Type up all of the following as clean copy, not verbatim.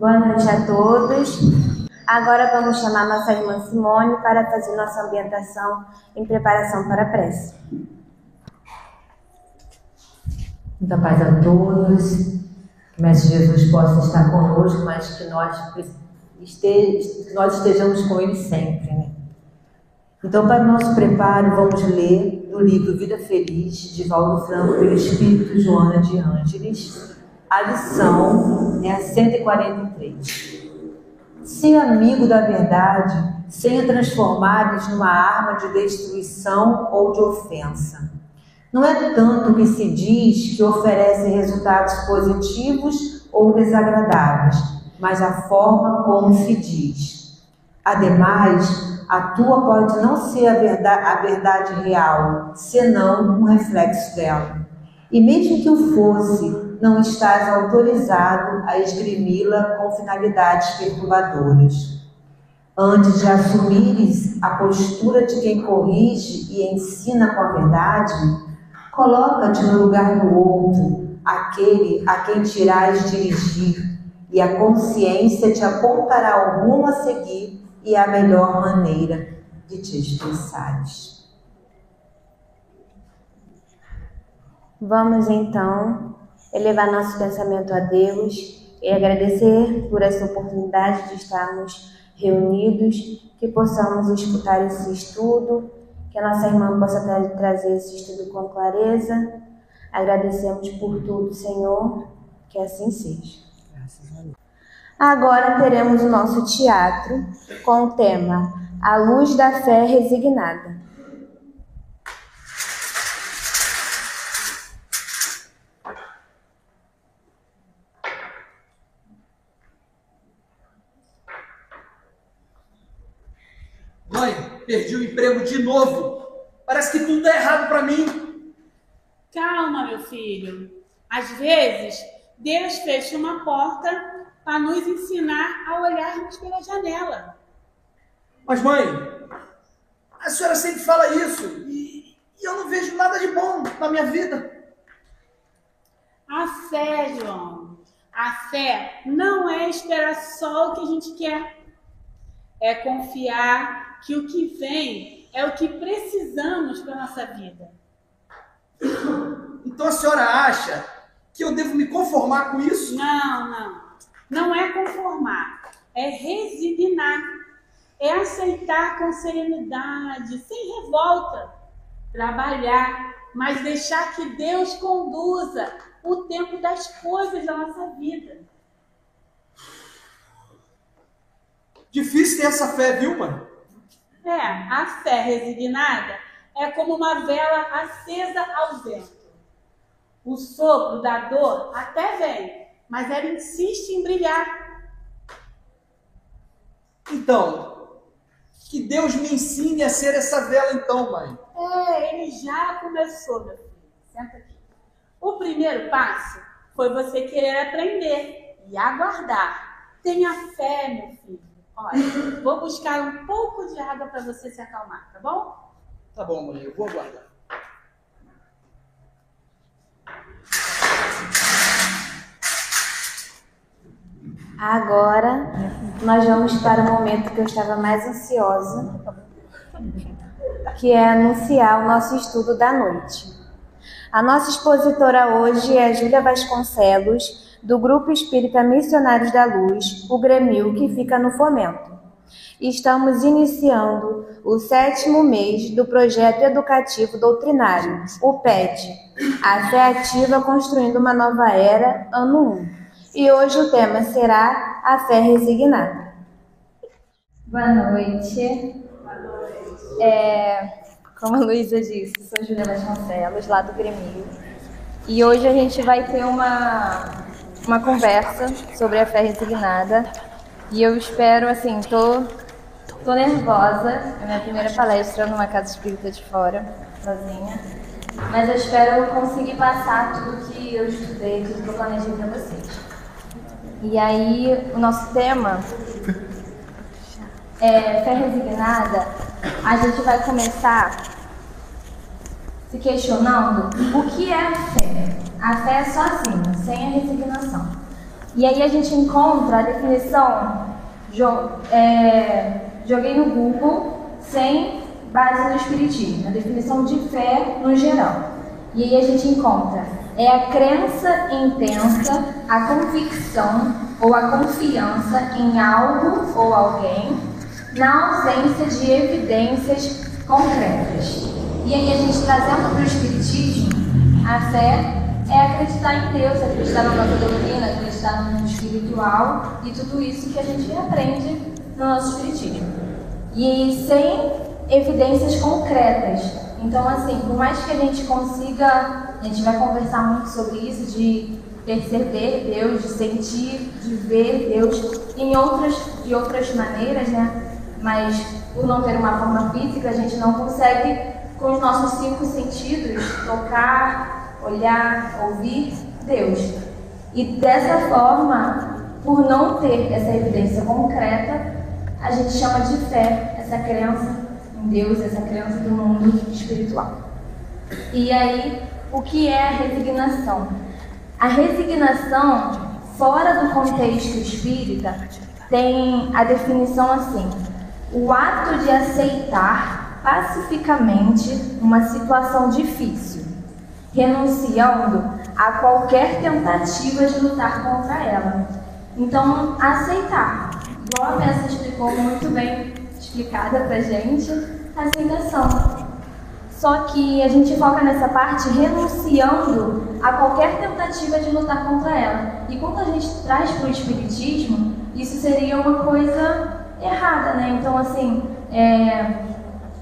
Boa noite a todos. Agora vamos chamar nossa irmã Simone para fazer nossa ambientação em preparação para a prece. Muita paz a todos, que o Mestre Jesus possa estar conosco, mas que nós estejamos com Ele sempre, né? Então, para o nosso preparo, vamos ler do livro Vida Feliz, de Valdo Franco, pelo Espírito Joana de Ângeles. A lição é a 143. Ser amigo da verdade sem a transformares numa arma de destruição ou de ofensa. Não é tanto o que se diz que oferece resultados positivos ou desagradáveis, mas a forma como se diz. Ademais, a tua pode não ser a verdade real, senão um reflexo dela. E mesmo que o fosse, não estás autorizado a esgrimi-la com finalidades perturbadoras. Antes de assumires a postura de quem corrige e ensina com a verdade, coloca-te no lugar do outro, aquele a quem te irás dirigir, e a consciência te apontará o rumo a seguir e a melhor maneira de te expressares. Vamos então elevar nosso pensamento a Deus e agradecer por essa oportunidade de estarmos reunidos, que possamos escutar esse estudo, que a nossa irmã possa trazer esse estudo com clareza. Agradecemos por tudo, Senhor, que assim seja. Agora teremos o nosso teatro com o tema A Luz da Fé Resignada. Mãe, perdi o emprego de novo. Parece que tudo dá errado para mim. Calma, meu filho. Às vezes, Deus fecha uma porta para nos ensinar a olharmos pela janela. Mas, mãe, a senhora sempre fala isso e eu não vejo nada de bom na minha vida. A fé, João. A fé não é esperar só o que a gente quer. É confiar que o que vem é o que precisamos para a nossa vida. Então a senhora acha que eu devo me conformar com isso? Não. Não é conformar, é resignar. É aceitar com serenidade, sem revolta. Trabalhar, mas deixar que Deus conduza o tempo das coisas da nossa vida. Difícil ter essa fé, viu, mãe? A fé resignada é como uma vela acesa ao vento. O sopro da dor até vem, mas ela insiste em brilhar. Então, que Deus me ensine a ser essa vela então, mãe. Ele já começou, meu filho. Senta aqui. O primeiro passo foi você querer aprender e aguardar. Tenha fé, meu filho. Olha, vou buscar um pouco de água para você se acalmar, tá bom? Tá bom, mãe, eu vou aguardar. Agora, nós vamos para o momento que eu estava mais ansiosa, que é anunciar o nosso estudo da noite. A nossa expositora hoje é Júlia Vasconcelos, do Grupo Espírita Missionários da Luz, o Grêmio, que fica no Fomento. Estamos iniciando o 7º mês do Projeto Educativo Doutrinário, o PED, a Fé Ativa Construindo uma Nova Era, ano 1. E hoje o tema será a fé resignada. Boa noite. Como a Luísa disse, sou Júlia Vasconcelos, lá do Grêmio. E hoje a gente vai ter uma conversa sobre a fé resignada. E eu espero, assim, tô nervosa. É minha primeira palestra numa casa espírita de fora, sozinha. Mas eu espero conseguir passar tudo que eu estudei, tudo que eu planejei para vocês. E aí, o nosso tema é fé resignada. A gente vai começar se questionando o que é a fé. A fé é sozinha, sem a resignação. E aí a gente encontra a definição, joguei no Google, sem base no Espiritismo, a definição de fé no geral. E aí a gente encontra, é a crença intensa, a convicção ou a confiança em algo ou alguém, na ausência de evidências concretas. E aí a gente trazendo para o Espiritismo, a fé é acreditar em Deus, acreditar na nossa doutrina, acreditar no mundo espiritual e tudo isso que a gente aprende no nosso Espiritismo. E sem evidências concretas. Então, assim, por mais que a gente consiga, a gente vai conversar muito sobre isso, de perceber Deus, de sentir, de ver Deus de outras maneiras, né? Mas por não ter uma forma física, a gente não consegue, com os nossos 5 sentidos, tocar, olhar, ouvir Deus. E dessa forma, por não ter essa evidência concreta, a gente chama de fé, essa crença em Deus, essa crença do mundo espiritual. E aí, o que é a resignação? A resignação, fora do contexto espírita, tem a definição assim: o ato de aceitar pacificamente uma situação difícil, renunciando a qualquer tentativa de lutar contra ela. Então, aceitar, igual a Bessa explicou muito bem, explicada pra gente, a aceitação. Só que a gente foca nessa parte renunciando a qualquer tentativa de lutar contra ela. E quando a gente traz para o Espiritismo, isso seria uma coisa errada, né? Então, assim,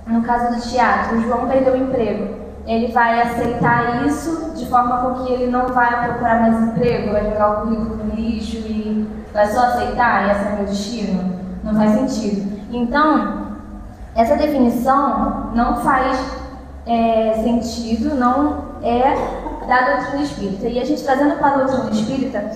no caso do teatro, o João perdeu o emprego. Ele vai aceitar isso de forma com que ele não vai procurar mais emprego, vai jogar o currículo no lixo e vai só aceitar, e esse é meu destino? Não faz sentido. Então, essa definição não faz sentido, não é da doutrina espírita. E a gente trazendo para a doutrina espírita,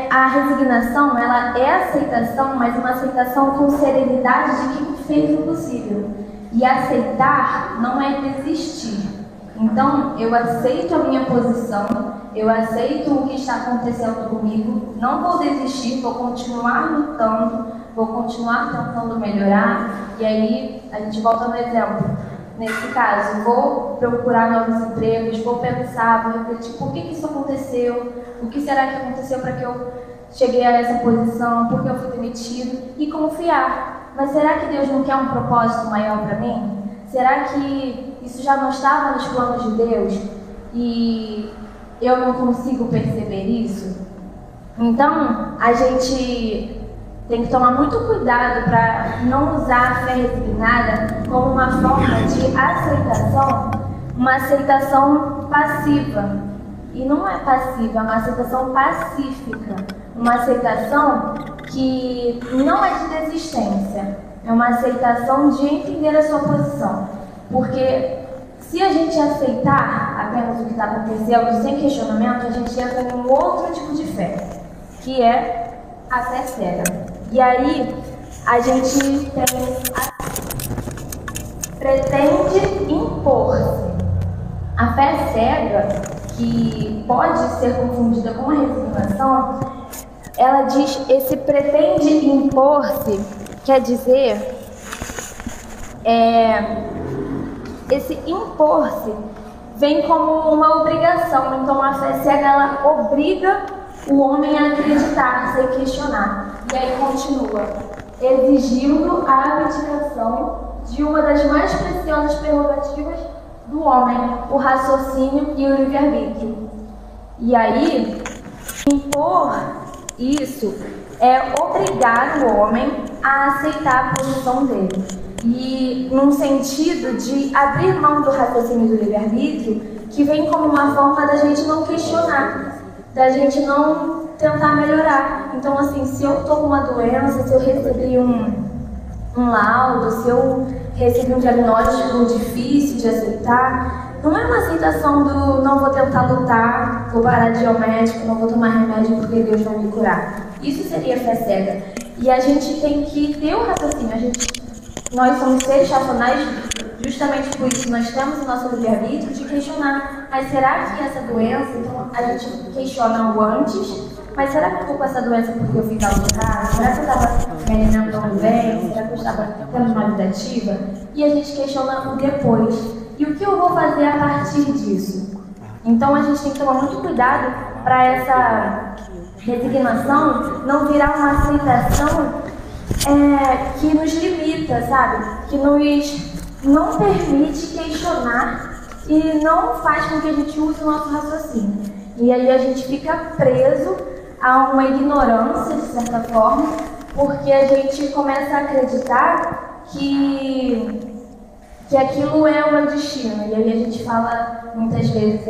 a resignação, ela é aceitação, mas uma aceitação com serenidade de quem fez o possível. E aceitar não é desistir. Então, eu aceito a minha posição, eu aceito o que está acontecendo comigo, não vou desistir, vou continuar lutando, vou continuar tentando melhorar. E aí, a gente volta no exemplo. Nesse caso, vou procurar novos empregos, vou pensar, vou refletir por que isso aconteceu, o que será que aconteceu para que eu cheguei a essa posição, por que eu fui demitido, e confiar. Mas será que Deus não quer um propósito maior para mim? Será que isso já não estava nos planos de Deus e eu não consigo perceber isso? Então, a gente tem que tomar muito cuidado para não usar a fé resignada como uma forma de aceitação, uma aceitação passiva. E não é passiva, é uma aceitação pacífica, uma aceitação que não é de desistência, é uma aceitação de entender a sua posição. Porque se a gente aceitar apenas o que está acontecendo sem questionamento, a gente entra em um outro tipo de fé, que é a fé cega. E aí a gente pretende impor-se. A fé cega, que pode ser confundida com a resignação, ela diz, esse pretende impor-se, quer dizer, esse impor-se vem como uma obrigação. Então a fé cega, ela obriga o homem a acreditar, sem questionar. E aí continua, exigindo a abdicação de uma das mais preciosas prerrogativas do homem, o raciocínio e o livre-arbítrio. E aí, impor isso é obrigar o homem a aceitar a posição dele. E num sentido de abrir mão do raciocínio e do livre-arbítrio, que vem como uma forma da gente não questionar, da gente não tentar melhorar. Então, assim, se eu estou com uma doença, se eu recebi um laudo, se eu recebi um diagnóstico difícil de aceitar, não é uma aceitação do não vou tentar lutar, vou parar de ir ao médico, não vou tomar remédio porque Deus vai me curar. Isso seria fé cega. E a gente tem que ter o raciocínio. Nós somos seres racionais, justamente por isso nós temos o nosso livre-arbítrio de questionar. Mas será que essa doença, então a gente questiona o antes mas será que eu estou com essa doença porque eu fiz algo errado? Será que eu estava me alimentando bem? Será que eu estava tendo uma vida ativa? E a gente questiona o depois. E o que eu vou fazer a partir disso? Então a gente tem que tomar muito cuidado para essa resignação não virar uma aceitação que nos limita, sabe? Que nos não permite questionar e não faz com que a gente use o nosso raciocínio. E aí a gente fica preso a uma ignorância, de certa forma, porque a gente começa a acreditar que aquilo é o meu destino. E aí a gente fala muitas vezes,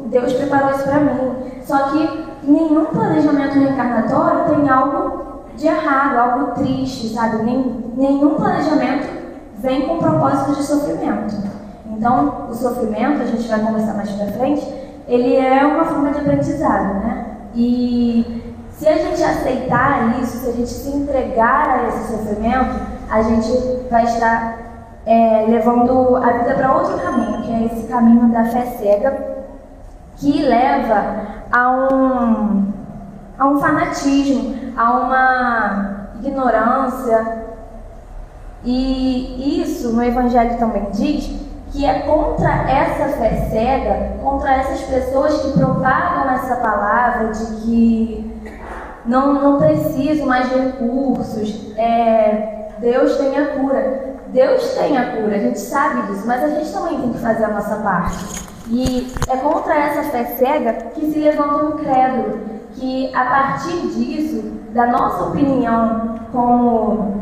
Deus preparou isso para mim. Só que nenhum planejamento reencarnatório tem algo de errado, algo triste, sabe? Nenhum planejamento vem com propósito de sofrimento. Então, o sofrimento, a gente vai conversar mais pra frente, ele é uma forma de aprendizado, né? E se a gente aceitar isso, se a gente se entregar a esse sofrimento, a gente vai estar levando a vida para outro caminho, que é esse caminho da fé cega, que leva a um fanatismo, a uma ignorância. E isso no Evangelho também diz que é contra essa fé cega, contra essas pessoas que propagam essa palavra de que não preciso mais de recursos, Deus tem a cura. Deus tem a cura, a gente sabe disso, mas a gente também tem que fazer a nossa parte. E é contra essa fé cega que se levanta um incrédulo, que a partir disso, da nossa opinião como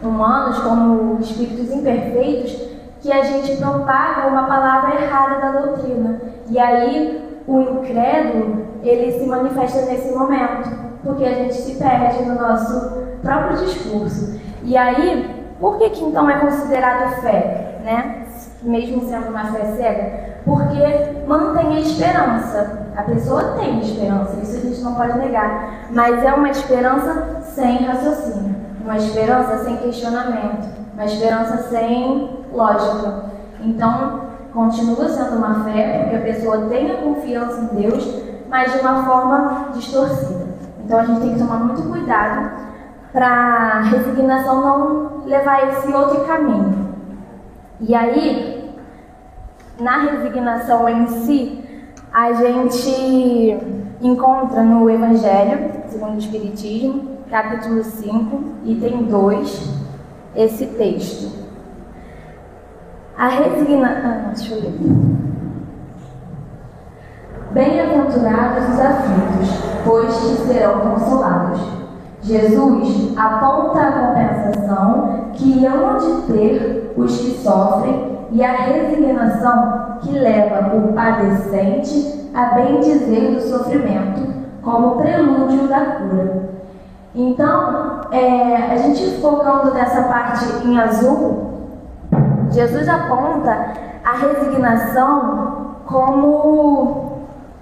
humanos, como espíritos imperfeitos, que a gente propaga uma palavra errada da doutrina. E aí o incrédulo, ele se manifesta nesse momento, porque a gente se perde no nosso próprio discurso. E aí, por que então é considerado fé, né? Mesmo sendo uma fé cega? Porque mantém a esperança. A pessoa tem esperança, isso a gente não pode negar. Mas é uma esperança sem raciocínio, uma esperança sem questionamento, uma esperança sem lógica. Então, continua sendo uma fé, porque a pessoa tem a confiança em Deus, mas de uma forma distorcida. Então, a gente tem que tomar muito cuidado para a resignação não levar esse outro caminho. E aí, na resignação em si, a gente encontra no Evangelho, segundo o Espiritismo, capítulo 5, item 2, esse texto. A resignação... deixa eu ler. Bem-aventurados os aflitos, pois que serão consolados. Jesus aponta a compensação que hão de ter os que sofrem e a resignação que leva o padecente a bem-dizer do sofrimento como prelúdio da cura. Então, a gente focando nessa parte em azul, Jesus aponta a resignação como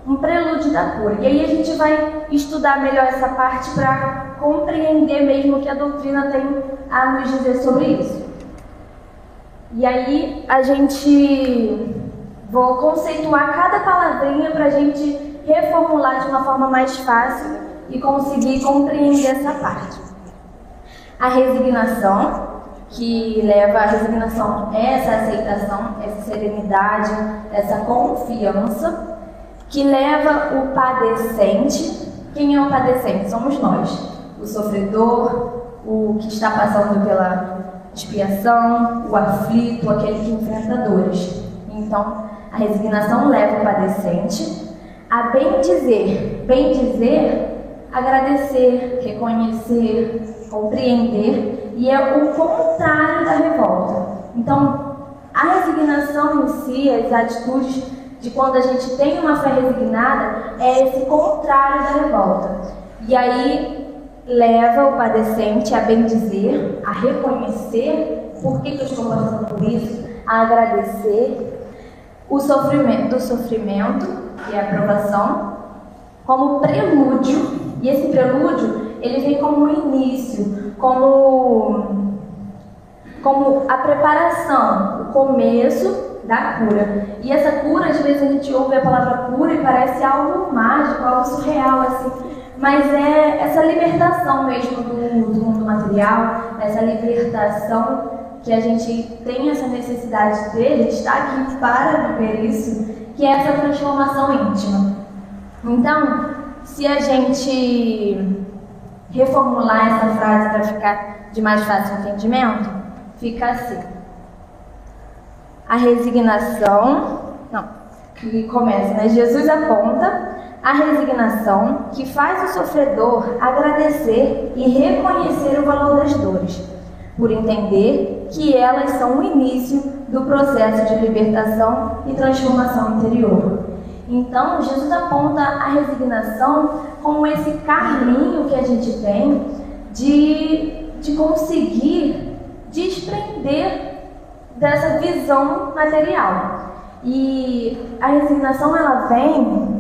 um prelúdio da cura. E aí a gente vai estudar melhor essa parte para compreender mesmo o que a doutrina tem a nos dizer sobre isso. E aí vou conceituar cada palavrinha para a gente reformular de uma forma mais fácil e conseguir compreender essa parte. A resignação, que leva à resignação, essa aceitação, essa serenidade, essa confiança, que leva o padecente. Quem é o padecente? Somos nós. O sofredor, o que está passando pela expiação, o aflito, aquele que enfrenta dores. Então, a resignação leva o padecente a bem-dizer. Bem-dizer, agradecer, reconhecer, compreender, e é o contrário da revolta. Então, a resignação em si, as atitudes de quando a gente tem uma fé resignada, é esse contrário da revolta. E aí leva o padecente a bem-dizer, a reconhecer por que eu estou passando por isso, a agradecer o sofrimento, que é a provação, como prelúdio. E esse prelúdio, ele vem como um início, como a preparação, o começo da cura. E essa cura, às vezes a gente ouve a palavra cura e parece algo mágico, algo surreal, assim. mas é essa libertação mesmo do mundo material, essa libertação que a gente tem essa necessidade de ter, a gente está aqui para viver isso, que é essa transformação íntima. Então, se a gente reformular essa frase para ficar de mais fácil entendimento, fica assim: a resignação, que começa, né? Jesus aponta a resignação que faz o sofredor agradecer e reconhecer o valor das dores, por entender que elas são o início do processo de libertação e transformação interior. Então, Jesus aponta a resignação como esse caminho que a gente tem de conseguir desprender dessa visão material. E a resignação, ela vem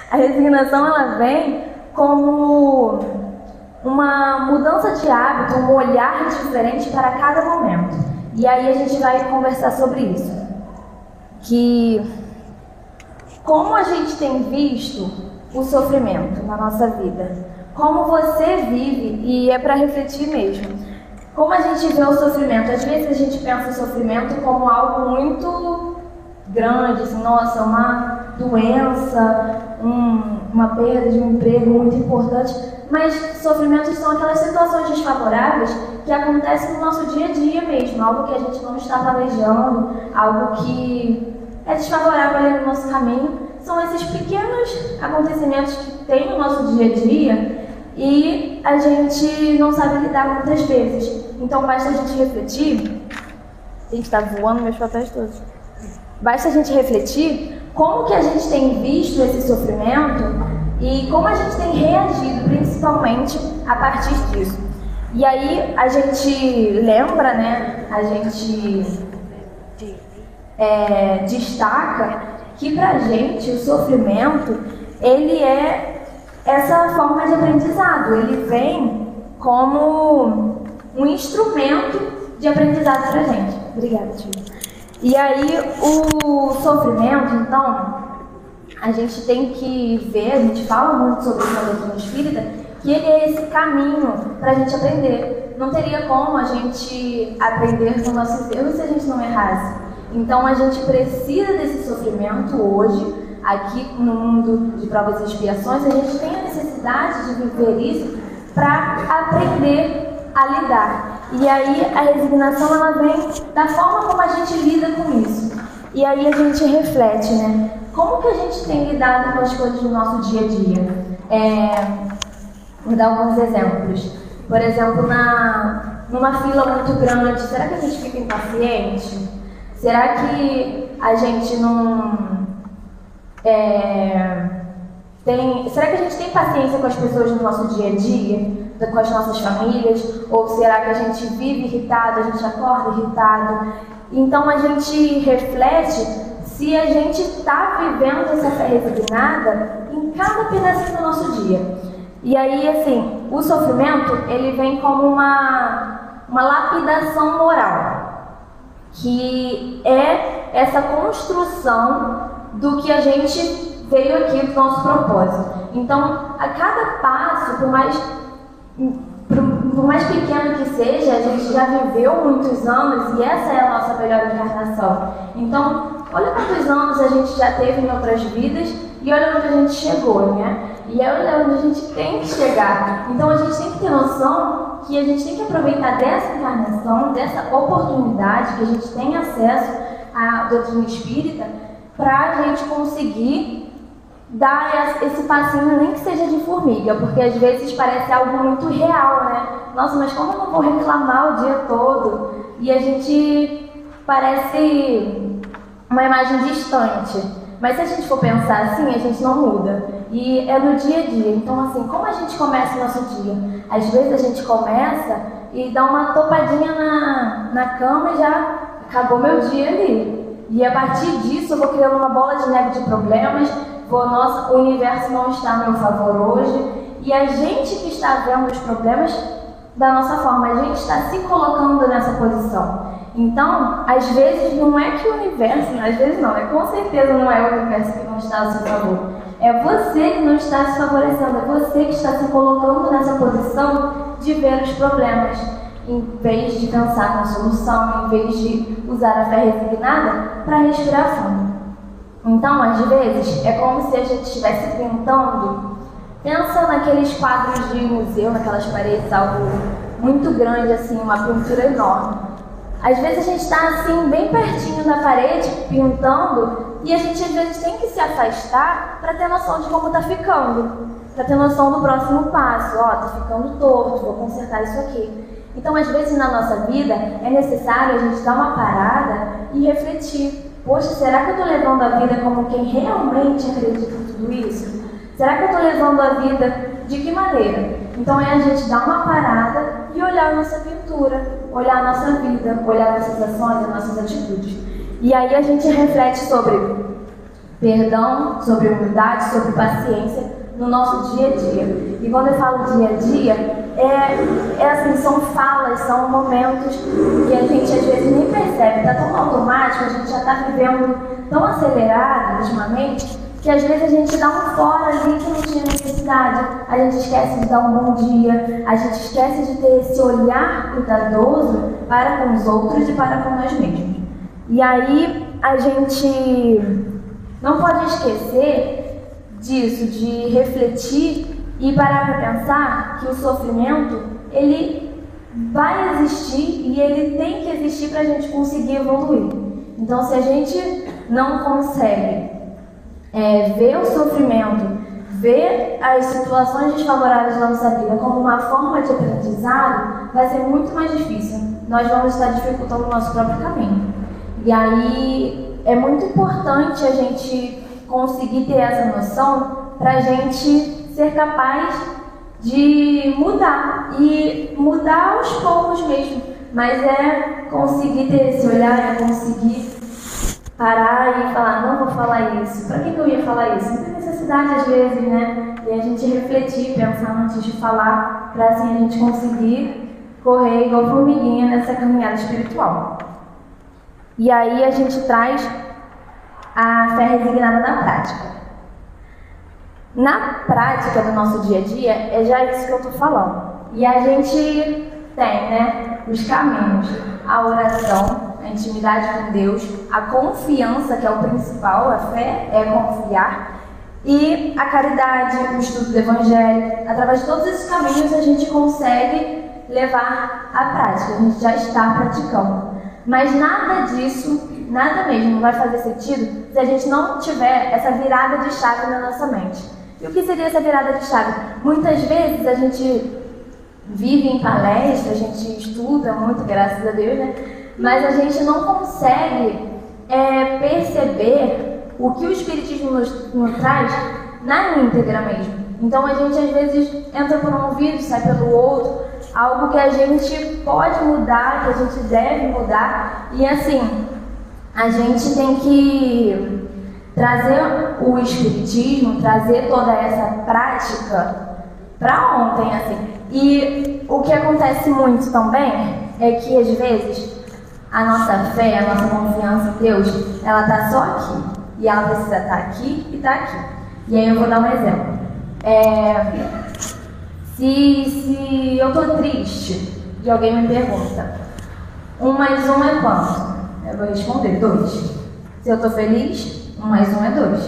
A resignação, ela vem como uma mudança de hábito, um olhar diferente para cada momento. E aí a gente vai conversar sobre isso. Que como a gente tem visto o sofrimento na nossa vida, como você vive, e é para refletir mesmo. Como a gente vê o sofrimento? Às vezes a gente pensa o sofrimento como algo muito grande, assim, nossa, uma doença, uma perda de um emprego muito importante, mas sofrimentos são aquelas situações desfavoráveis que acontecem no nosso dia a dia mesmo, algo que a gente não está planejando, algo que é desfavorável ali no nosso caminho. São esses pequenos acontecimentos que tem no nosso dia a dia e a gente não sabe lidar muitas vezes. Então basta a gente refletir. A gente está voando meus papéis todos. Basta a gente refletir como que a gente tem visto esse sofrimento e como a gente tem reagido, principalmente a partir disso. E aí a gente lembra, né? A gente destaca que pra gente o sofrimento, ele é essa forma de aprendizado. Ele vem como um instrumento de aprendizado pra gente. Obrigada, tio. E aí o sofrimento, então, a gente tem que ver, a gente fala muito sobre isso na doutrina espírita, que ele é esse caminho para a gente aprender. Não teria como a gente aprender com nossos erros se a gente não errasse. Então a gente precisa desse sofrimento hoje, aqui no mundo de provas e expiações, a gente tem a necessidade de viver isso para aprender a lidar. E aí a resignação, ela vem da forma como a gente lida com isso. E aí a gente reflete, né? Como que a gente tem lidado com as coisas do nosso dia a dia? Vou dar alguns exemplos. Por exemplo, numa fila muito grande, será que a gente fica impaciente? Será que a gente não será que a gente tem paciência com as pessoas no nosso dia a dia? Com as nossas famílias? Ou será que a gente vive irritado, a gente acorda irritado? Então a gente reflete se a gente está vivendo essa fé resignada em cada pedacinho do nosso dia. E aí, assim, o sofrimento, ele vem como uma lapidação moral, que é essa construção do que a gente veio aqui do nosso propósito. Então, a cada passo, por mais pequeno que seja, a gente já viveu muitos anos e essa é a nossa melhor encarnação. Então, olha quantos anos a gente já teve em outras vidas e olha onde a gente chegou, né? E olha onde a gente tem que chegar. Então, a gente tem que ter noção que a gente tem que aproveitar dessa encarnação, dessa oportunidade que a gente tem acesso à doutrina espírita para a gente conseguir dar esse passinho, nem que seja de formiga, porque às vezes parece algo muito real, né? Nossa, mas como eu não vou reclamar o dia todo? E a gente parece uma imagem distante. Mas se a gente for pensar assim, a gente não muda. E é no dia a dia. Então, assim, como a gente começa o nosso dia? Às vezes a gente começa e dá uma topadinha na cama e já acabou meu dia ali. E a partir disso eu vou criando uma bola de neve de problemas. Nossa, o universo não está a meu favor hoje. E a gente que está vendo os problemas da nossa forma, a gente está se colocando nessa posição. Então, às vezes não é que o universo, às vezes não, com certeza não é o universo que não está a seu favor. É você que não está se favorecendo, é você que está se colocando nessa posição de ver os problemas, em vez de pensar na solução, em vez de usar a fé resignada para respirar fundo. Então, às vezes, é como se a gente estivesse pintando. Pensa naqueles quadros de museu, naquelas paredes, algo muito grande, assim, uma pintura enorme. Às vezes a gente está assim, bem pertinho da parede, pintando, e a gente às vezes tem que se afastar para ter noção de como está ficando, para ter noção do próximo passo. Ó, tá ficando torto, vou consertar isso aqui. Então, às vezes na nossa vida é necessário a gente dar uma parada e refletir. Poxa, será que eu estou levando a vida como quem realmente acredita em tudo isso? Será que eu estou levando a vida de que maneira? Então é a gente dar uma parada e olhar a nossa pintura, olhar a nossa vida, olhar nossas ações e nossas atitudes. E aí a gente reflete sobre perdão, sobre humildade, sobre paciência no nosso dia a dia. E quando eu falo dia a dia, é assim, são falas, são momentos que a gente às vezes nem percebe, está tão automático, a gente já está vivendo tão acelerado ultimamente, que às vezes a gente dá um fora ali que não tinha necessidade, a gente esquece de dar um bom dia, a gente esquece de ter esse olhar cuidadoso para com os outros e para com nós mesmos. E aí a gente não pode esquecer disso, de refletir e parar para pensar que o sofrimento, ele vai existir e ele tem que existir para a gente conseguir evoluir. Então, se a gente não consegue ver o sofrimento, ver as situações desfavoráveis da nossa vida como uma forma de aprendizado, vai ser muito mais difícil. Nós vamos estar dificultando o nosso próprio caminho. E aí é muito importante a gente conseguir ter essa noção para a gente ser capaz de mudar, e mudar aos poucos mesmo, mas é conseguir ter esse olhar, é conseguir parar e falar, não vou falar isso. Para que eu ia falar isso? Não tem necessidade às vezes, né? E a gente refletir, pensar antes de falar, para assim a gente conseguir correr igual formiguinha nessa caminhada espiritual. E aí a gente traz a fé resignada na prática. Na prática do nosso dia a dia, é já isso que eu estou falando. E a gente tem, né, os caminhos, a oração, a intimidade com Deus, a confiança, que é o principal, a fé é confiar, e a caridade, o estudo do Evangelho. Através de todos esses caminhos a gente consegue levar à prática, a gente já está praticando. Mas nada disso, nada mesmo, vai fazer sentido se a gente não tiver essa virada de chave na nossa mente. E o que seria essa virada de chave? Muitas vezes a gente vive em palestra, a gente estuda muito, graças a Deus, né? Mas a gente não consegue perceber o que o Espiritismo nos traz na íntegra mesmo. Então a gente às vezes entra por um ouvido, sai pelo outro, algo que a gente pode mudar, que a gente deve mudar, e assim, a gente tem que trazer o Espiritismo, trazer toda essa prática para ontem, assim. E o que acontece muito também é que às vezes a nossa fé, a nossa confiança em Deus, ela está só aqui, e ela precisa estar aqui e estar aqui. E aí eu vou dar um exemplo. Se eu estou triste e alguém me pergunta, 1 mais 1 é quanto? Eu vou responder 2. Se eu estou feliz, 1 mais 1 é 2.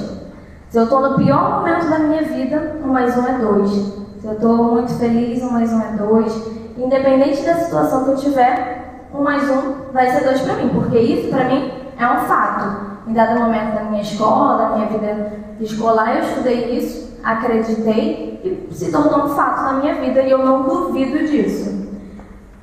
Se eu estou no pior momento da minha vida, 1 mais 1 é 2. Se eu estou muito feliz, 1 mais 1 é 2. Independente da situação que eu tiver, 1 mais 1 vai ser 2 para mim, porque isso para mim é um fato. Em dado momento da minha escola, da minha vida escolar, eu estudei isso, acreditei e se tornou um fato na minha vida e eu não duvido disso.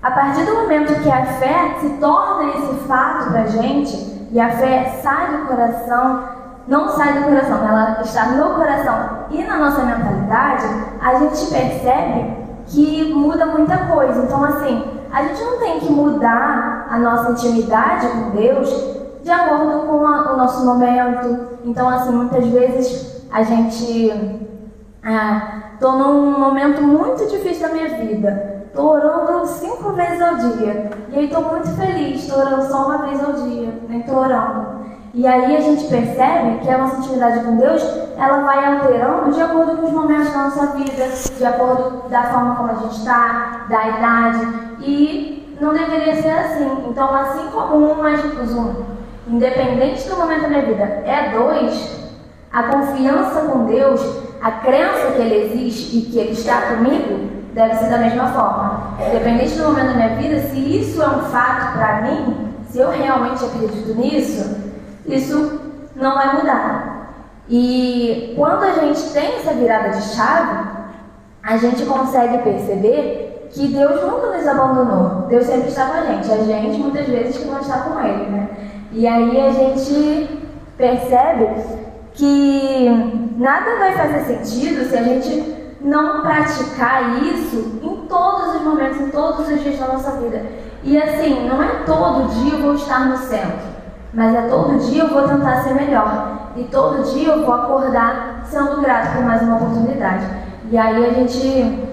A partir do momento que a fé se torna esse fato para a gente e a fé sai do coração, não sai do coração, ela está no coração e na nossa mentalidade, a gente percebe que muda muita coisa. Então assim, a gente não tem que mudar a nossa intimidade com Deus de acordo com o nosso momento. Então assim, muitas vezes a gente estou num momento muito difícil da minha vida. tô orando 5 vezes ao dia. E aí tô muito feliz, tô orando só uma vez ao dia, nem tô orando. E aí a gente percebe que a nossa intimidade com Deus, ela vai alterando de acordo com os momentos da nossa vida, de acordo da forma como a gente está, da idade. E não deveria ser assim. Então, assim como 1 mais 1, independente do momento da minha vida, é 2, a confiança com Deus, a crença que Ele existe e que Ele está comigo, deve ser da mesma forma. Independente do momento da minha vida, se isso é um fato para mim, se eu realmente acredito nisso, isso não vai mudar. E quando a gente tem essa virada de chave, a gente consegue perceber que Deus nunca nos abandonou. Deus sempre está com a gente muitas vezes que não está com Ele, né? E aí a gente percebe que nada vai fazer sentido se a gente não praticar isso em todos os momentos, em todos os dias da nossa vida. E assim, não é todo dia eu vou estar no centro, mas é todo dia eu vou tentar ser melhor. E todo dia eu vou acordar sendo grato por mais uma oportunidade. E aí a gente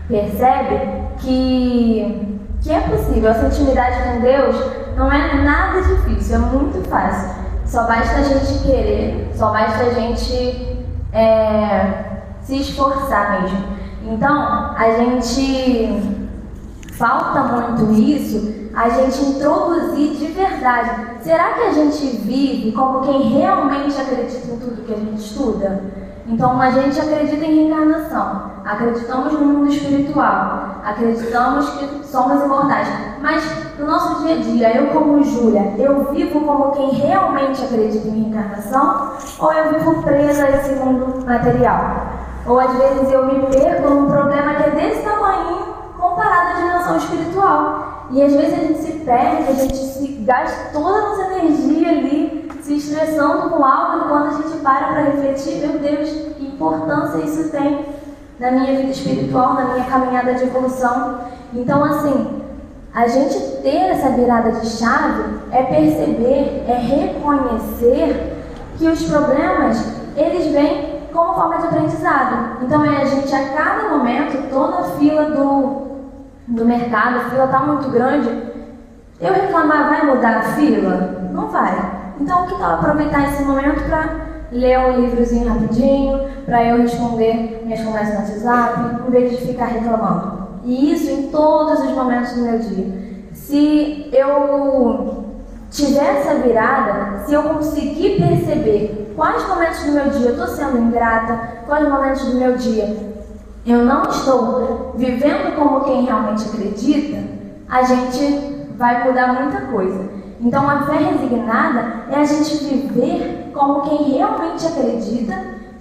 percebe que é possível. Essa intimidade com Deus não é nada difícil, é muito fácil. Só basta a gente querer, só basta a gente se esforçar mesmo. Então, a gente falta muito isso, a gente introduzir de verdade. Será que a gente vive como quem realmente acredita em tudo que a gente estuda? Então, a gente acredita em reencarnação, acreditamos no mundo espiritual, acreditamos que somos imortais, mas no nosso dia a dia, eu como Júlia, eu vivo como quem realmente acredita em reencarnação ou eu vivo presa a esse mundo material? Ou às vezes eu me perco num problema que é desse tamanho comparado à dimensão espiritual. E às vezes a gente se perde, a gente se gasta toda a nossa energia ali se estressando com algo, e quando a gente para refletir, meu Deus, que importância isso tem na minha vida espiritual, na minha caminhada de evolução. Então, assim, a gente ter essa virada de chave é perceber, é reconhecer que os problemas, eles vêm como forma de aprendizado. Então, a gente, a cada momento, tô na fila do mercado, a fila está muito grande, eu reclamar vai mudar a fila? Não vai. Então, que tal aproveitar esse momento para ler um livrozinho rapidinho, para eu responder minhas conversas no WhatsApp, em vez de ficar reclamando. E isso em todos os momentos do meu dia. Se eu tiver essa virada, se eu conseguir perceber quais momentos do meu dia eu estou sendo ingrata, quais momentos do meu dia eu não estou vivendo como quem realmente acredita, a gente vai mudar muita coisa. Então, a fé resignada é a gente viver como quem realmente acredita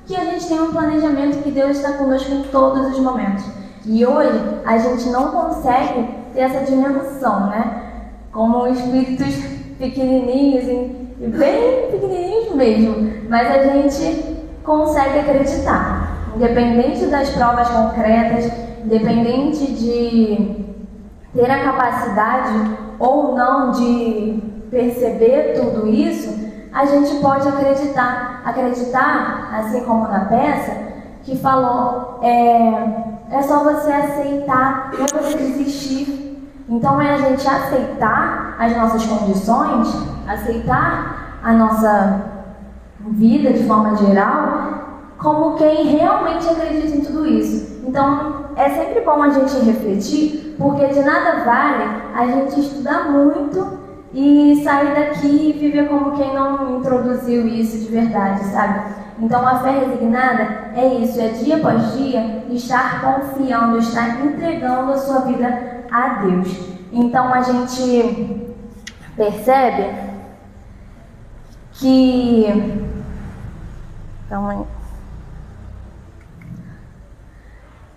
que a gente tem um planejamento, que Deus está conosco em todos os momentos. E hoje, a gente não consegue ter essa dimensão, né? Como espíritos pequenininhos, e bem pequenininhos mesmo, mas a gente consegue acreditar. Independente das provas concretas, independente de ter a capacidade ou não de perceber tudo isso, a gente pode acreditar. Acreditar, assim como na peça, que falou, é só você aceitar, não é você desistir. Então é a gente aceitar as nossas condições, aceitar a nossa vida de forma geral, como quem realmente acredita em tudo isso. Então, é sempre bom a gente refletir, porque de nada vale a gente estudar muito e sair daqui e viver como quem não introduziu isso de verdade, sabe? Então, a fé resignada é isso, é dia após dia estar confiando, estar entregando a sua vida a Deus. Então, a gente percebe que...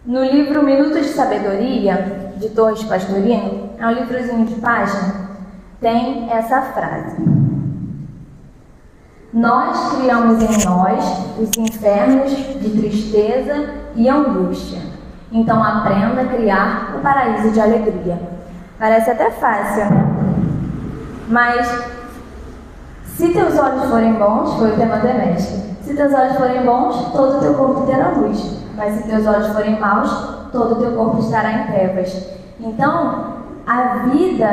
No livro Minutos de Sabedoria, de Torres Pastorino, é um livrozinho de página, tem essa frase: nós criamos em nós os infernos de tristeza e angústia. Então aprenda a criar o paraíso de alegria. Parece até fácil, né? Mas se teus olhos forem bons, foi o tema do Emestre, se teus olhos forem bons, todo o teu corpo terá luz. Mas se teus olhos forem maus, todo o teu corpo estará em trevas. Então, a vida,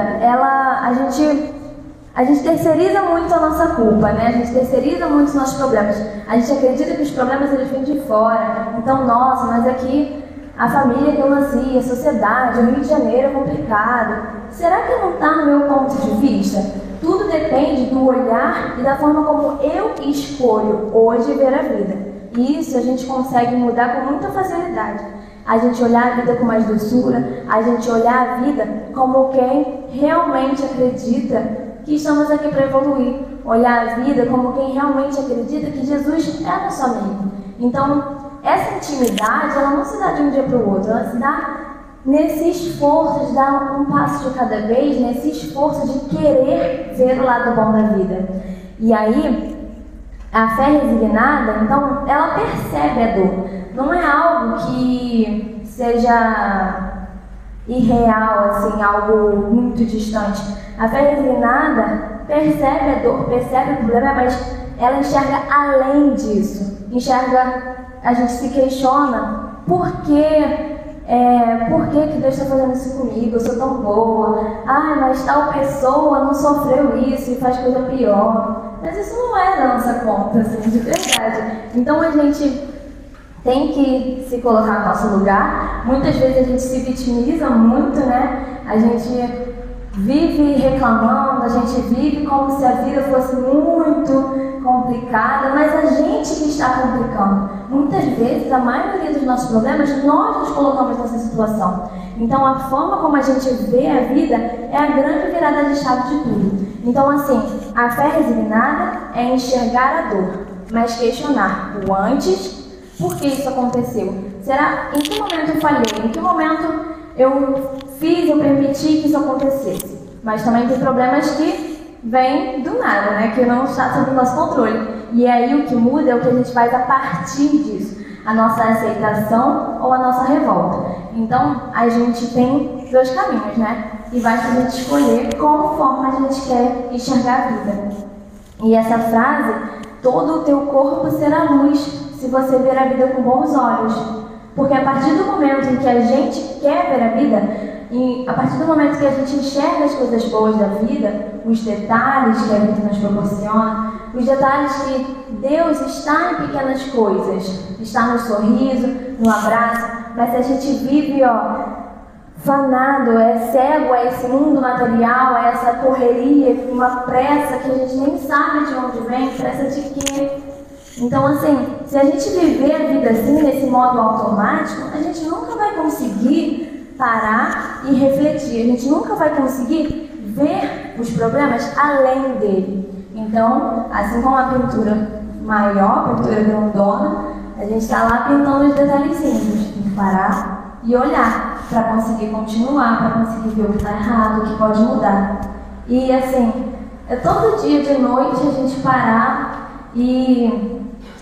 a gente terceiriza muito a nossa culpa, né? A gente terceiriza muito os nossos problemas. A gente acredita que os problemas eles vêm de fora. Então, nossa, mas aqui a família que eu nasci, a sociedade, o Rio de Janeiro é complicado. Será que não está no meu ponto de vista? Tudo depende do olhar e da forma como eu escolho hoje ver a vida. E isso a gente consegue mudar com muita facilidade. A gente olhar a vida com mais doçura, a gente olhar a vida como quem realmente acredita que estamos aqui para evoluir. Olhar a vida como quem realmente acredita que Jesus é nosso amigo. Então, essa intimidade, ela não se dá de um dia para o outro, ela se dá nesse esforço de dar um passo de cada vez, nesse esforço de querer ver o lado bom da vida. E aí, a fé resignada, então, ela percebe a dor. Não é algo que seja irreal, assim, algo muito distante. A fé resignada percebe a dor, percebe o problema, mas ela enxerga além disso. A gente se questiona por que Deus está fazendo isso comigo? Eu sou tão boa. Mas tal pessoa não sofreu isso e faz coisa pior. Mas isso não é da nossa conta, assim, de verdade. Então a gente tem que se colocar no nosso lugar. Muitas vezes a gente se vitimiza muito, né? A gente vive reclamando, a gente vive como se a vida fosse muito complicada, mas a gente que está complicando. Muitas vezes, a maioria dos nossos problemas, nós nos colocamos nessa situação. Então, a forma como a gente vê a vida é a grande virada de chave de tudo. Então, assim, a fé resignada é enxergar a dor, mas questionar o antes, por que isso aconteceu? Será, em que momento eu falhei? Em que momento eu permiti que isso acontecesse? Mas também tem problemas que vêm do nada, né? Que não está sob o nosso controle. E aí o que muda é o que a gente faz a partir disso. A nossa aceitação ou a nossa revolta. Então, a gente tem dois caminhos, né? E basta a gente escolher qual forma a gente quer enxergar a vida. E essa frase, todo o teu corpo será luz se você ver a vida com bons olhos. Porque a partir do momento em que a gente quer ver a vida, e a partir do momento que a gente enxerga as coisas boas da vida, os detalhes que a vida nos proporciona, os detalhes que Deus está em pequenas coisas, está no sorriso, no abraço, mas se a gente vive, fanado, cego a esse mundo material, a essa correria, uma pressa que a gente nem sabe de onde vem, pressa de quê? Então, assim, se a gente viver a vida assim, nesse modo automático, a gente nunca vai conseguir parar e refletir. A gente nunca vai conseguir ver os problemas além dele. Então, assim como a pintura maior, a pintura grandona, a gente está lá pintando os detalhezinhos. Tem que parar e olhar para conseguir continuar, para conseguir ver o que está errado, o que pode mudar. E, assim, todo dia de noite a gente parar e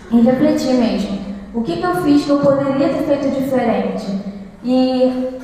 refletir mesmo. O que eu fiz que eu poderia ter feito diferente? E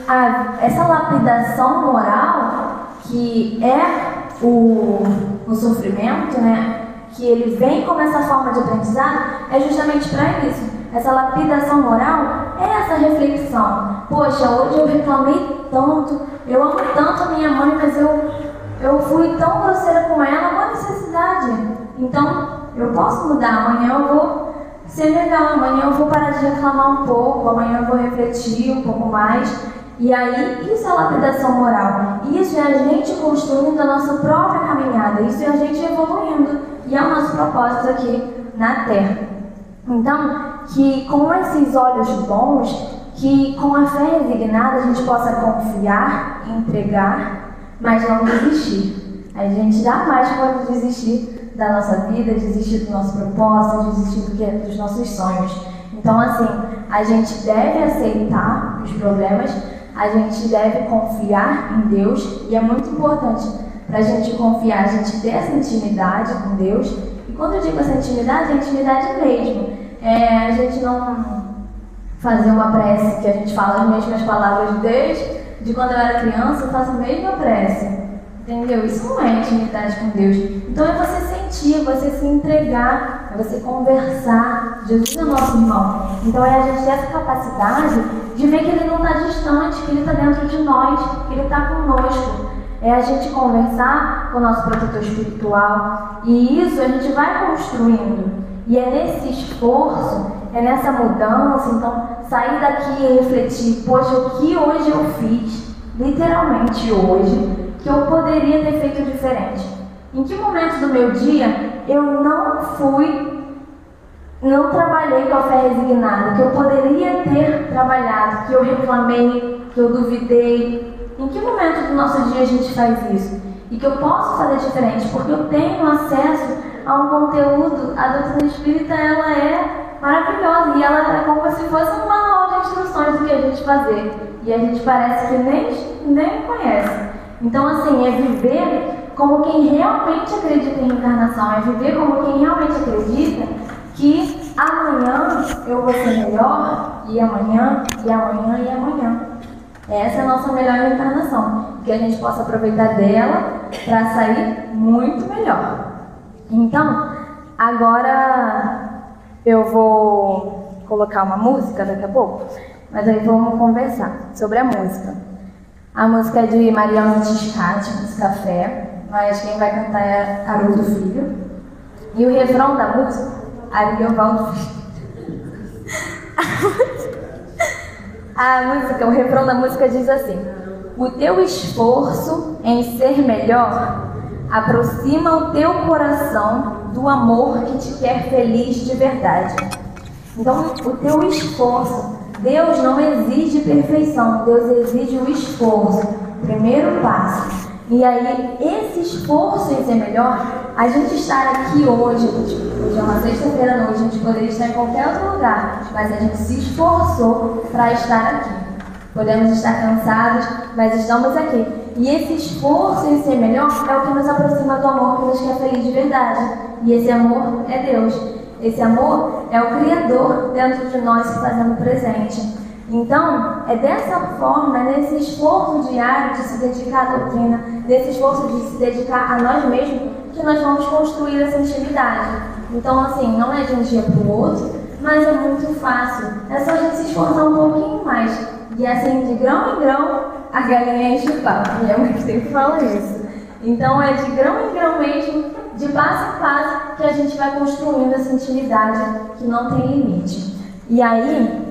essa lapidação moral, que é o sofrimento, né? Que ele vem como essa forma de aprendizado, é justamente para isso. Essa lapidação moral é essa reflexão. Poxa, hoje eu reclamei tanto, eu amo tanto a minha mãe, mas eu fui tão grosseira com ela, qual a necessidade? Então, eu posso mudar, amanhã eu vou ser legal, amanhã eu vou parar de reclamar um pouco, amanhã eu vou refletir um pouco mais. E aí, isso é lapidação moral. Isso é a gente construindo a nossa própria caminhada, isso é a gente evoluindo. E é o nosso propósito aqui na Terra. Então, que com esses olhos bons, que com a fé resignada a gente possa confiar, entregar, mas não desistir. A gente jamais pode desistir da nossa vida, desistir do nosso propósito, desistir dos nossos sonhos. Então, assim, a gente deve aceitar os problemas, a gente deve confiar em Deus, e é muito importante para a gente confiar, a gente ter essa intimidade com Deus. E quando eu digo essa intimidade, é intimidade mesmo. A gente não fazer uma prece que a gente fala as mesmas palavras desde quando eu era criança, eu faço a mesma prece. Entendeu? Isso não é intimidade com Deus. Então é você refletir, você se entregar, é você conversar. Jesus é nosso irmão. Então é a gente ter essa capacidade de ver que Ele não está distante, que Ele está dentro de nós, que Ele está conosco. É a gente conversar com o nosso protetor espiritual. E isso a gente vai construindo. E é nesse esforço, é nessa mudança, então sair daqui e refletir, poxa, o que hoje eu fiz, literalmente hoje, que eu poderia ter feito diferente? Em que momento do meu dia eu não trabalhei com a fé resignada, que eu poderia ter trabalhado, que eu reclamei, que eu duvidei? Em que momento do nosso dia a gente faz isso? E que eu posso fazer diferente, porque eu tenho acesso a um conteúdo. A doutrina espírita, ela é maravilhosa e ela é como se fosse um manual de instruções do que a gente fazer. E a gente parece que nem conhece. Então, assim, é viver como quem realmente acredita em reencarnação, é viver como quem realmente acredita que amanhã eu vou ser melhor, e amanhã, e amanhã, e amanhã. Essa é a nossa melhor reencarnação, que a gente possa aproveitar dela para sair muito melhor. Então, agora eu vou colocar uma música daqui a pouco, mas aí vamos conversar sobre a música. A música é de Mariana Tiscati, música Fé, mas quem vai cantar é Haroldo Filho. E o refrão da música, Ariovaldo Filho. O refrão da música diz assim: o teu esforço em ser melhor aproxima o teu coração do amor que te quer feliz de verdade. Então, o teu esforço, Deus não exige perfeição, Deus exige o esforço, primeiro passo. E aí, esse esforço em ser melhor, a gente estar aqui hoje é uma sexta-feira à noite, a gente poderia estar em qualquer outro lugar, mas a gente se esforçou para estar aqui. Podemos estar cansados, mas estamos aqui. E esse esforço em ser melhor é o que nos aproxima do amor que nos quer feliz de verdade. E esse amor é Deus. Esse amor é o Criador dentro de nós se fazendo presente. Então, é dessa forma, é nesse esforço diário de se dedicar à doutrina, desse esforço de se dedicar a nós mesmos, que nós vamos construir essa intimidade. Então, assim, não é de um dia para o outro, mas é muito fácil. É só a gente se esforçar um pouquinho mais. E assim, de grão em grão, a galinha enche o papo. Minha mãe sempre fala isso. Então, é de grão em grão mesmo, de passo em passo, que a gente vai construindo essa intimidade que não tem limite. E aí,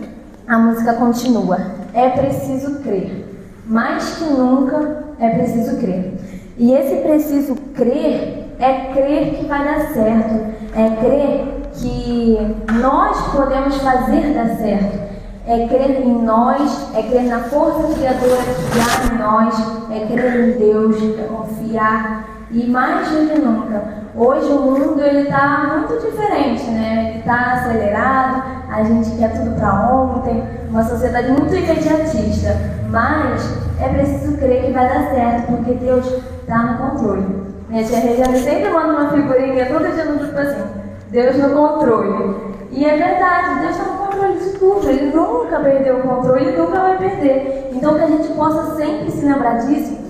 a música continua. É preciso crer. Mais que nunca, é preciso crer. E esse preciso crer é crer que vai dar certo. É crer que nós podemos fazer dar certo. É crer em nós, é crer na força criadora que há em nós, é crer em Deus, é confiar. E mais do que nunca, hoje o mundo está muito diferente, né? Ele está acelerado, a gente quer tudo para ontem, uma sociedade muito imediatista. Mas é preciso crer que vai dar certo, porque Deus está no controle. Minha tia Regiane sempre manda uma figurinha todo dia no grupo assim: Deus no controle. E é verdade, Deus está no controle de tudo, Ele nunca perdeu o controle, Ele nunca vai perder. Então que a gente possa sempre se lembrar disso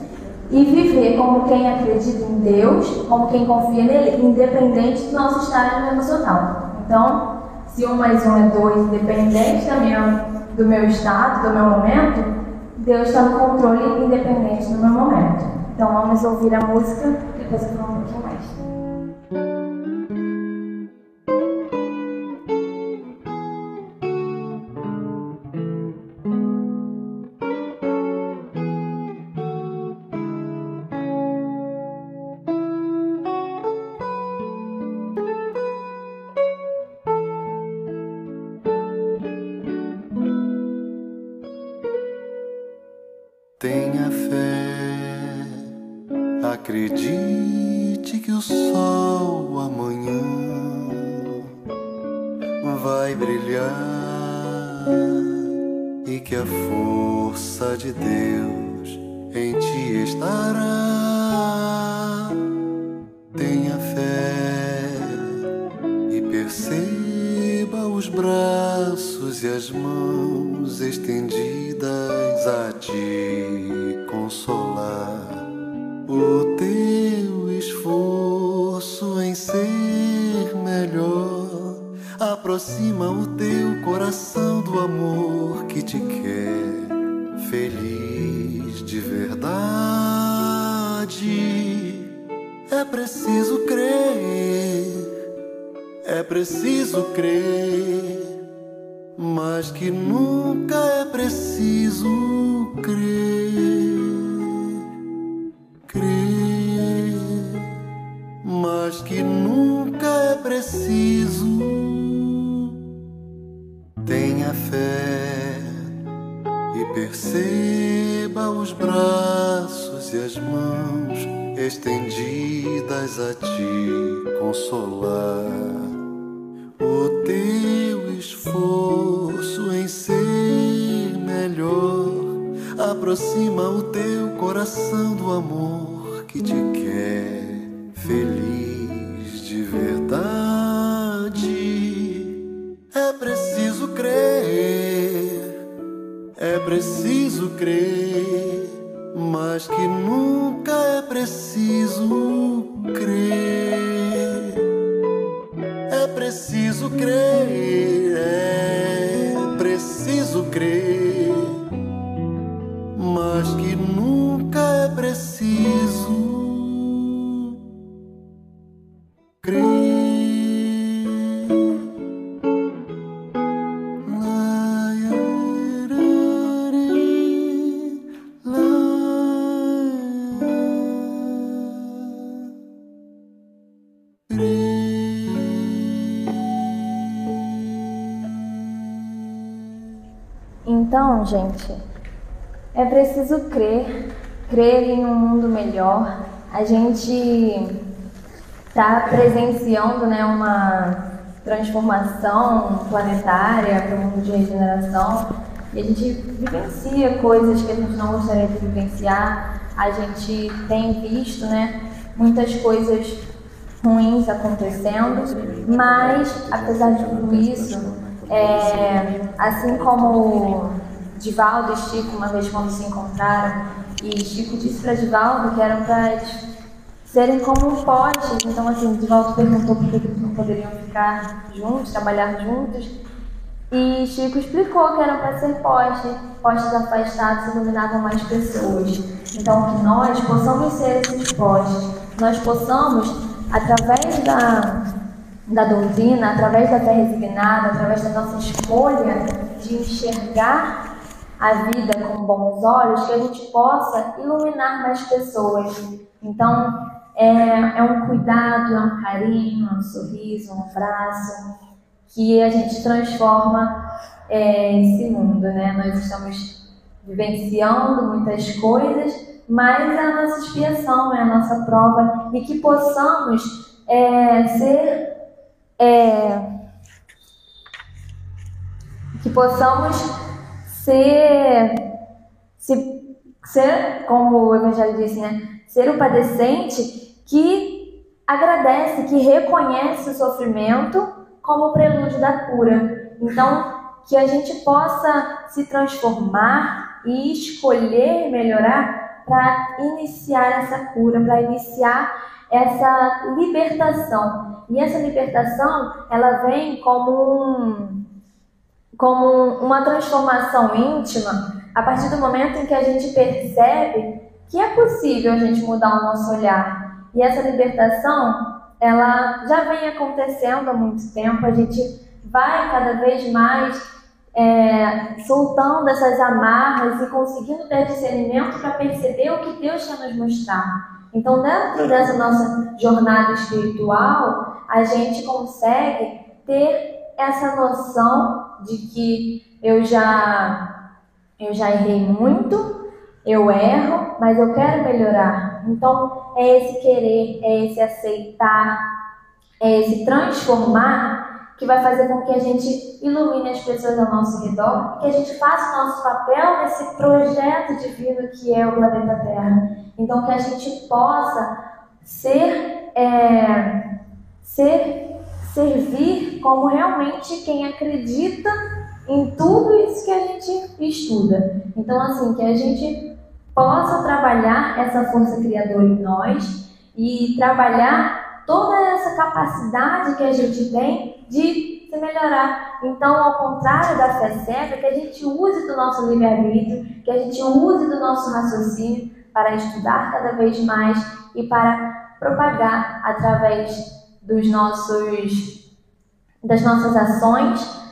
e viver como quem acredita em Deus, como quem confia nele, independente do nosso estado emocional. Então, se 1 mais 1 é 2, independente do meu estado, do meu momento, Deus está no controle, independente do meu momento. Então vamos ouvir a música e depois eu falo um pouquinho mais. Tenha fé, acredite que o sol amanhã vai brilhar e que a força de Deus em ti estará. Tenha fé e perceba os braços e as mãos estendidas a te consolar. O teu esforço em ser aproxima o teu coração do amor que te quer feliz de verdade. É preciso crer, mas que nunca é preciso crer, mas que nunca é preciso. Tenha fé e perceba os braços e as mãos estendidas a te consolar. O teu esforço em ser melhor aproxima o teu coração do amor que te quer feliz de verdade. É preciso crer, mas que nunca é preciso crer. É preciso crer, mas que nunca é preciso crer. Então, gente, é preciso crer em um mundo melhor. A gente está presenciando, né, uma transformação planetária para o mundo de regeneração, e a gente vivencia coisas que a gente não gostaria de vivenciar. A gente tem visto, né, muitas coisas ruins acontecendo, mas apesar de tudo isso, assim como Divaldo e Chico, uma vez quando se encontraram, e Chico disse para Divaldo que eram para eles serem como postes. Então, assim, Divaldo perguntou por que eles não poderiam ficar juntos, trabalhar juntos, e Chico explicou que eram para ser postes afastados que iluminavam mais pessoas. Então, que nós possamos ser esses postes, nós possamos, através da doutrina, através da fé resignada, através da nossa escolha de enxergar a vida com bons olhos, que a gente possa iluminar mais pessoas. Então, é um cuidado, é um carinho, é um sorriso, um abraço, que a gente transforma esse mundo, né? Nós estamos vivenciando muitas coisas, mas é a nossa expiação, é a nossa prova, e que possamos ser, como o Evangelho disse, né? Ser o padecente que agradece, que reconhece o sofrimento como prelúdio da cura. Então, que a gente possa se transformar e escolher melhorar para iniciar essa cura, para iniciar essa libertação. E essa libertação, ela vem como uma transformação íntima a partir do momento em que a gente percebe que é possível a gente mudar o nosso olhar. E essa libertação, ela já vem acontecendo há muito tempo. A gente vai cada vez mais soltando essas amarras e conseguindo ter discernimento para perceber o que Deus quer nos mostrar. Então, dentro dessa nossa jornada espiritual, a gente consegue ter essa noção de que eu já errei muito, eu erro, mas eu quero melhorar. Então, é esse querer, é esse aceitar, é esse transformar que vai fazer com que a gente ilumine as pessoas ao nosso redor, que a gente faça o nosso papel nesse projeto divino que é o planeta Terra. Então, que a gente possa servir como realmente quem acredita em tudo isso que a gente estuda. Então, assim, que a gente possa trabalhar essa força criadora em nós e trabalhar toda essa capacidade que a gente tem de se melhorar. Então, ao contrário da fé cega, que a gente use do nosso livre-arbítrio, que a gente use do nosso raciocínio para estudar cada vez mais e para propagar através das nossas ações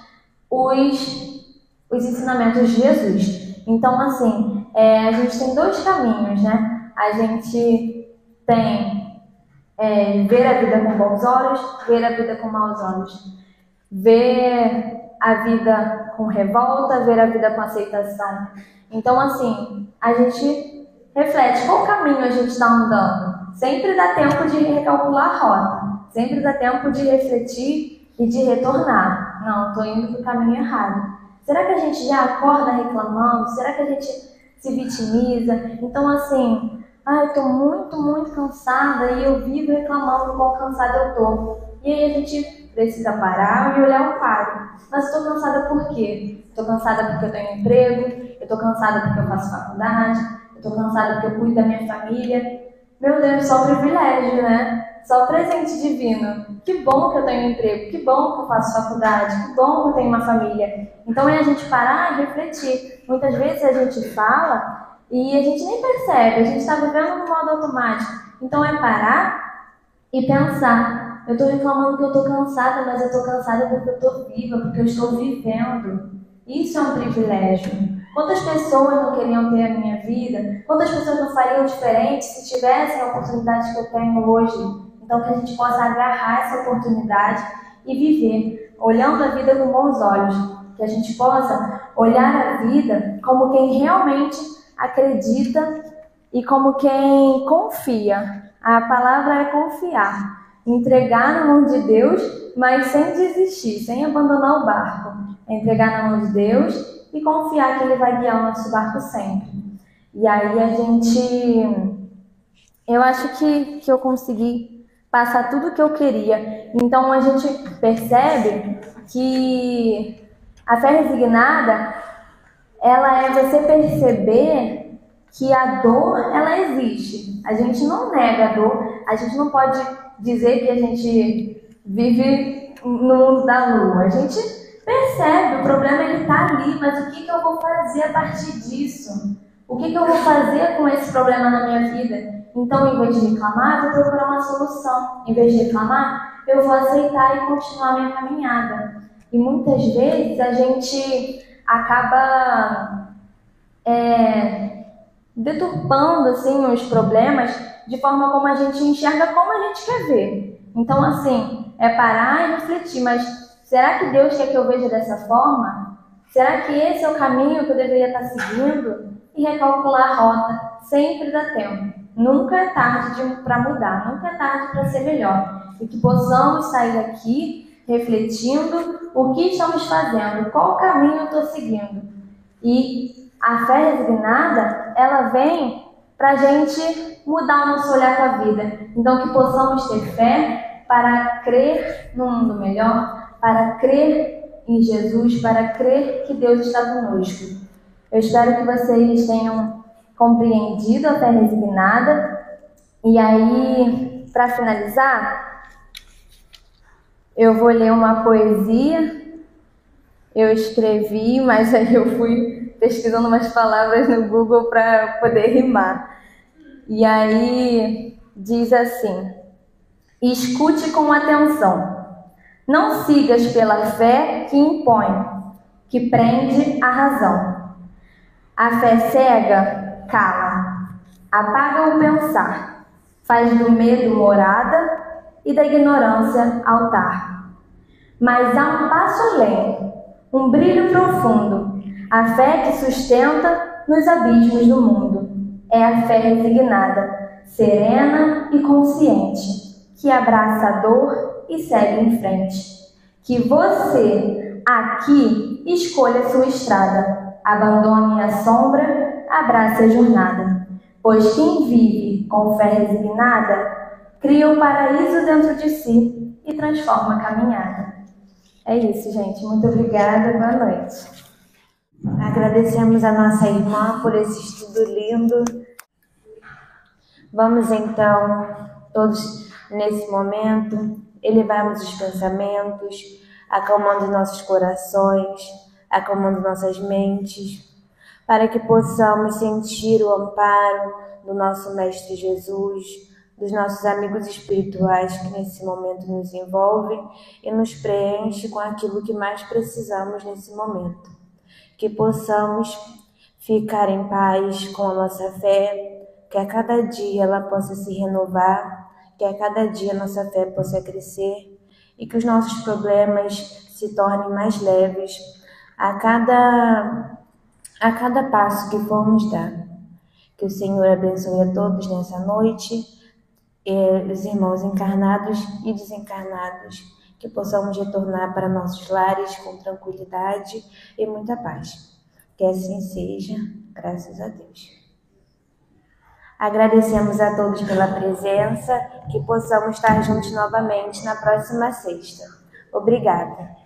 os ensinamentos de Jesus. Então, assim, a gente tem dois caminhos, né? A gente tem ver a vida com bons olhos, ver a vida com maus olhos. Ver a vida com revolta, ver a vida com aceitação. Então, assim, a gente reflete qual caminho a gente está andando. Sempre dá tempo de recalcular a rota. Sempre dá tempo de refletir e de retornar. Não, estou indo para o caminho errado. Será que a gente já acorda reclamando? Será que a gente se vitimiza? Então, assim, eu estou muito, muito cansada e eu vivo reclamando quão cansada eu estou. E aí a gente precisa parar e olhar o quadro. Mas estou cansada por quê? Estou cansada porque eu tenho emprego, eu estou cansada porque eu faço faculdade, eu estou cansada porque eu cuido da minha família. Meu Deus, só privilégio, né? Só presente divino. Que bom que eu tenho emprego, que bom que eu faço faculdade, que bom que eu tenho uma família. Então é a gente parar e refletir. Muitas vezes a gente fala e a gente nem percebe, a gente está vivendo no modo automático. Então é parar e pensar. Eu estou reclamando que eu estou cansada, mas eu estou cansada porque eu estou viva, porque eu estou vivendo. Isso é um privilégio. Quantas pessoas não queriam ter a minha vida? Quantas pessoas não fariam diferente se tivessem a oportunidade que eu tenho hoje? Então, que a gente possa agarrar essa oportunidade e viver, olhando a vida com bons olhos. Que a gente possa olhar a vida como quem realmente acredita e como quem confia. A palavra é confiar. Entregar na mão de Deus, mas sem desistir, sem abandonar o barco. Entregar na mão de Deus e confiar que Ele vai guiar o nosso barco sempre. E aí eu acho que eu consegui passar tudo o que eu queria. Então a gente percebe que a fé resignada, ela é você perceber que a dor, ela existe. A gente não nega a dor, a gente não pode dizer que a gente vive no mundo da lua. A gente percebe, o problema ele está ali, mas o que eu vou fazer a partir disso? O que eu vou fazer com esse problema na minha vida? Então, em vez de reclamar, eu vou procurar uma solução. Em vez de reclamar, eu vou aceitar e continuar minha caminhada. E muitas vezes a gente acaba deturpando assim, os problemas de forma como a gente enxerga, como a gente quer ver. Então, assim, parar e refletir, mas será que Deus quer que eu veja dessa forma? Será que esse é o caminho que eu deveria estar seguindo? E recalcular a rota. Sempre dá tempo. Nunca é tarde para mudar, nunca é tarde para ser melhor. E que possamos sair daqui refletindo o que estamos fazendo, qual caminho eu estou seguindo. E a fé resignada, ela vem para a gente mudar o nosso olhar para a vida. Então, que possamos ter fé para crer no mundo melhor, para crer em Jesus, para crer que Deus está conosco. Eu espero que vocês tenham compreendido a fé resignada. E aí, para finalizar, eu vou ler uma poesia. Eu escrevi, mas aí eu fui pesquisando umas palavras no Google para poder rimar. E aí diz assim: escute com atenção. Não sigas pela fé que impõe, que prende a razão. A fé cega cala, apaga o pensar, faz do medo morada e da ignorância altar. Mas há um passo além, um brilho profundo, a fé que sustenta nos abismos do mundo. É a fé resignada, serena e consciente, que abraça a dor e segue em frente. Que você, aqui, escolha sua estrada, abandone a sombra, abrace a jornada. Pois quem vive com fé resignada, cria o paraíso dentro de si e transforma a caminhada. É isso, gente. Muito obrigada. Boa noite. Agradecemos a nossa irmã por esse estudo lindo. Vamos então, todos nesse momento, elevarmos os pensamentos, acalmando nossos corações, acalmando nossas mentes, para que possamos sentir o amparo do nosso Mestre Jesus, dos nossos amigos espirituais que nesse momento nos envolvem e nos preenchem com aquilo que mais precisamos nesse momento. Que possamos ficar em paz com a nossa fé, que a cada dia ela possa se renovar, que a cada dia nossa fé possa crescer e que os nossos problemas se tornem mais leves a cada passo que formos dar. Que o Senhor abençoe a todos nessa noite, os irmãos encarnados e desencarnados, que possamos retornar para nossos lares com tranquilidade e muita paz. Que assim seja, graças a Deus. Agradecemos a todos pela presença, que possamos estar juntos novamente na próxima sexta. Obrigada.